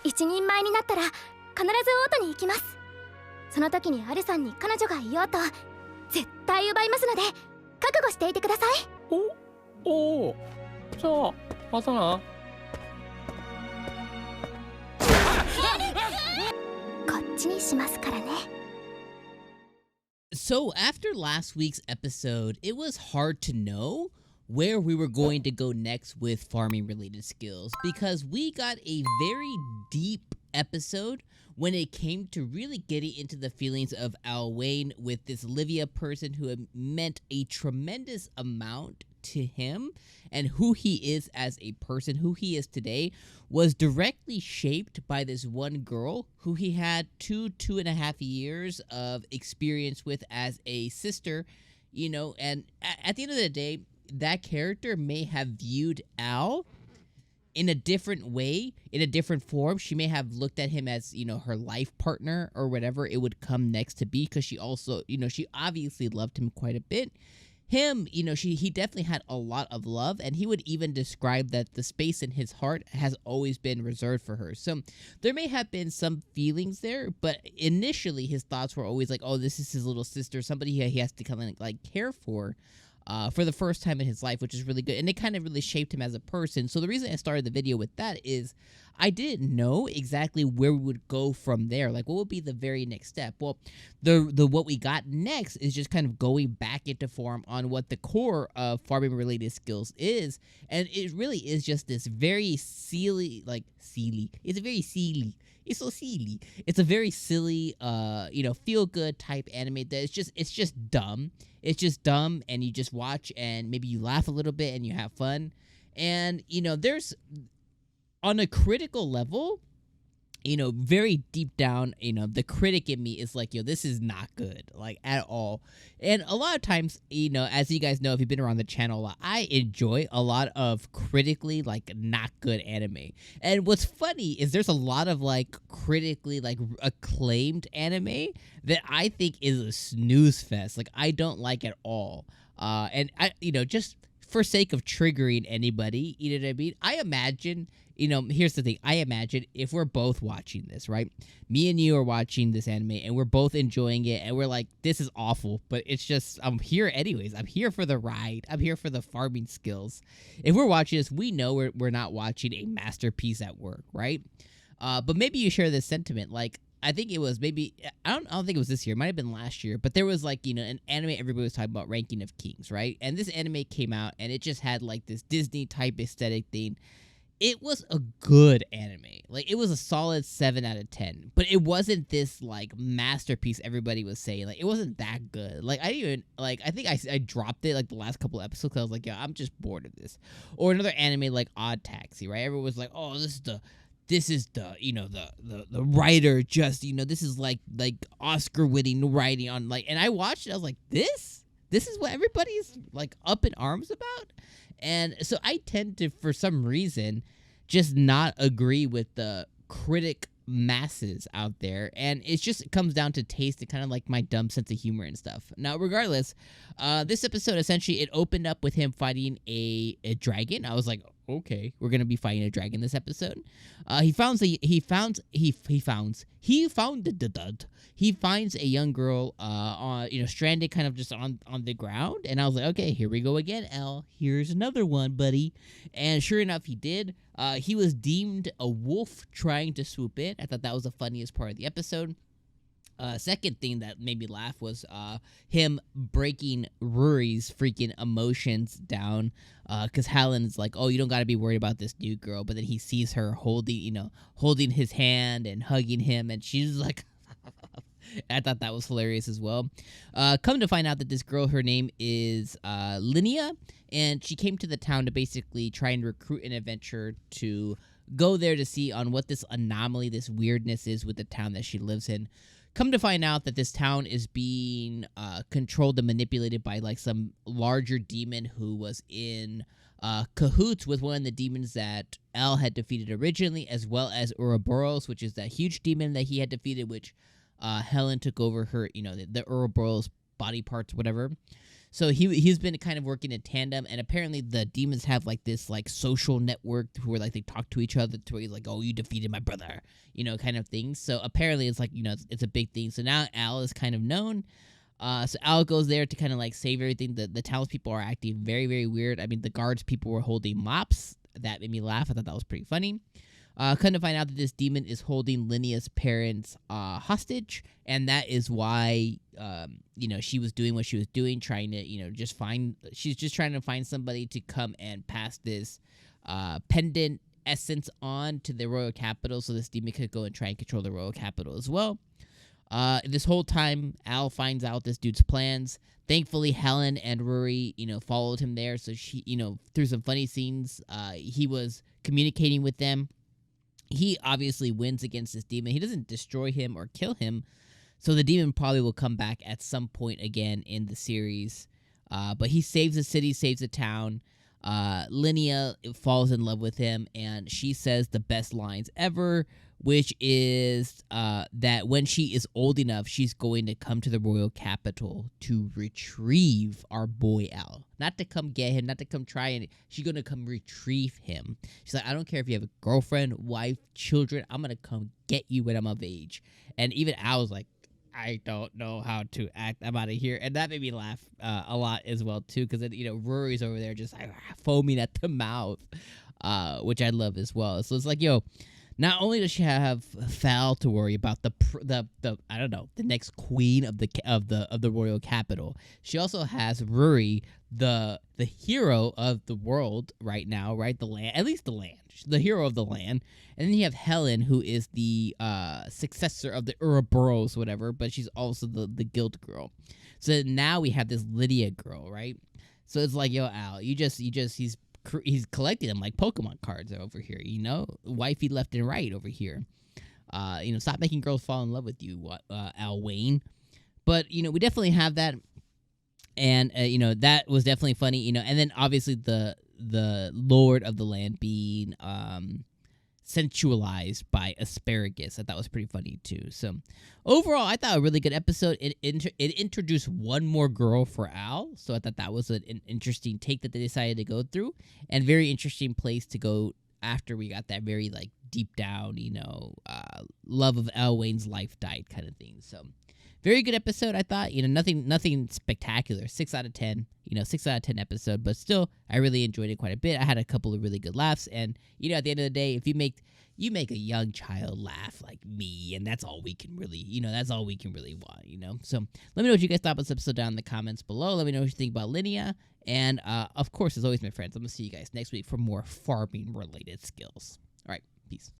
一人前になったら必ずオートに行きます。その時にアルさんに彼女がいようと絶対奪いますので覚悟していてください。おお、じゃあまたな。こっちにしますからね。So after last week's episode, it was hard to know where we were going to go next with farming related skills because we got a very deep episode when it came to really getting into the feelings of Alwyn with this Livia person who had meant a tremendous amount to him, and who he is as a person, who he is today, was directly shaped by this one girl who he had 2.5 years of experience with as a sister, you know, and at the end of the day, that character may have viewed Al in a different way, in a different form. She may have looked at him as, you know, her life partner or whatever it would come next to be, because she also, you know, she obviously loved him quite a bit. Him, you know, he definitely had a lot of love, and he would even describe that the space in his heart has always been reserved for her. So there may have been some feelings there, but initially his thoughts were always like, oh, this is his little sister, somebody he has to kind of like care for the first time in his life, which is really good. And it kind of really shaped him as a person. So the reason I started the video with that is I didn't know exactly where we would go from there. Like, what would be the very next step? Well, what we got next is just kind of going back into form on what the core of farming-related skills is. And it really is just this very silly. It's very silly. It's so silly. It's a very silly, you know, feel-good type anime that it's just dumb. It's just dumb, and you just watch, and maybe you laugh a little bit, and you have fun. And, you know, there's, on a critical level, you know, very deep down, you know, the critic in me is like, yo, this is not good, like, at all. And a lot of times, you know, as you guys know, if you've been around the channel a lot, I enjoy a lot of critically, like, not good anime. And what's funny is there's a lot of, like, critically, like, acclaimed anime that I think is a snooze fest. Like, I don't like at all. And I, you know, just for sake of triggering anybody, you know what I mean? I imagine, you know, here's the thing. I imagine if we're both watching this, right? Me and you are watching this anime, and we're both enjoying it, and we're like, this is awful, but it's just, I'm here anyways. I'm here for the ride. I'm here for the farming skills. If we're watching this, we know we're not watching a masterpiece at work, right? But maybe you share this sentiment. Like, I think it was maybe, I don't think it was this year. It might have been last year. But there was, like, you know, an anime everybody was talking about, Ranking of Kings, right? And this anime came out, and it just had, like, this Disney-type aesthetic thing. It was a good anime. Like, it was a solid 7 out of 10. But it wasn't this, like, masterpiece everybody was saying. Like, it wasn't that good. Like, I think I dropped it, like, the last couple episodes, because I was like, yeah, I'm just bored of this. Or another anime like Odd Taxi, right? Everyone was like, oh, this is the you know, the writer just, you know, this is like Oscar-winning writing on, like, and I watched it, I was like, this is what everybody's, like, up in arms about? And so I tend to, for some reason, just not agree with the critic masses out there, and it comes down to taste and kind of like my dumb sense of humor and stuff. Now, regardless, this episode, essentially, it opened up with him fighting a dragon. I was like, okay, we're gonna be fighting a dragon this episode. He finds a young girl, you know, stranded kind of just on the ground, and I was like, okay, here we go again, L. Here's another one, buddy. And sure enough, he did. He was deemed a wolf trying to swoop in. I thought that was the funniest part of the episode. Second thing that made me laugh was him breaking Ruri's freaking emotions down, because Helen's like, oh, you don't got to be worried about this new girl, but then he sees her holding his hand and hugging him, and she's like, I thought that was hilarious as well. Come to find out that this girl, her name is Linnea, and she came to the town to basically try and recruit an adventurer to go there to see on what this anomaly, this weirdness is with the town that she lives in. Come to find out that this town is being controlled and manipulated by, like, some larger demon who was in cahoots with one of the demons that L had defeated originally, as well as Ouroboros, which is that huge demon that he had defeated, which Helen took over her, you know, the Ouroboros body parts, whatever. So he's been kind of working in tandem, and apparently the demons have like this like social network where like they talk to each other to where he's like, oh, you defeated my brother, kind of thing. So apparently it's like, it's a big thing. So now Al is kind of known. So Al goes there to kind of like save everything. The townspeople are acting very, very weird. I mean, the guards people were holding mops. That made me laugh. I thought that was pretty funny. Come to find out that this demon is holding Linea's parents hostage, and that is why she was doing what she was doing, trying to she's just trying to find somebody to come and pass this pendant essence on to the royal capital, so this demon could go and try and control the royal capital as well. This whole time, Al finds out this dude's plans. Thankfully, Helen and Rory, followed him there, so she, through some funny scenes, he was communicating with them. He obviously wins against this demon. He doesn't destroy him or kill him, so the demon probably will come back at some point again in the series. But he saves the city, saves the town. Linnea falls in love with him, and she says the best lines ever, which is that when she is old enough, she's going to come to the royal capital to retrieve our boy Al. Not to come get him, not to come try and... She's going to come retrieve him. She's like, I don't care if you have a girlfriend, wife, children, I'm going to come get you when I'm of age. And even Al was like, I don't know how to act. I'm out of here. And that made me laugh a lot as well, too, because, Rory's over there just like foaming at the mouth, which I love as well. So it's like, not only does she have Fal to worry about, the I don't know, the next queen of the royal capital, she also has Rory, the hero of the world right now, right? The land, at least the land, the hero of the land. And then you have Helen, who is the successor of the Ouroboros, whatever, but she's also the guild girl. So now we have this Lydia girl, right? So it's like, Al, he's collecting them like Pokemon cards over here, wifey left and right over here. Stop making girls fall in love with you, Al Wayne. But we definitely have that, and that was definitely funny. And then obviously the Lord of the Land being sensualized by asparagus. I thought was pretty funny too. So overall, I thought a really good episode. It introduced one more girl for Al, so I thought that was an interesting take that they decided to go through, and very interesting place to go after we got that very like deep down, love of Al Wayne's life died kind of thing. So very good episode, I thought. Nothing spectacular. 6 out of 10. 6 out of 10 episode, but still, I really enjoyed it quite a bit. I had a couple of really good laughs, and at the end of the day, if you make a young child laugh like me, and that's all we can really, that's all we can really want, So let me know what you guys thought about this episode down in the comments below. Let me know what you think about Linnea, and of course, as always, my friends, I'm gonna see you guys next week for more farming related skills. All right, peace.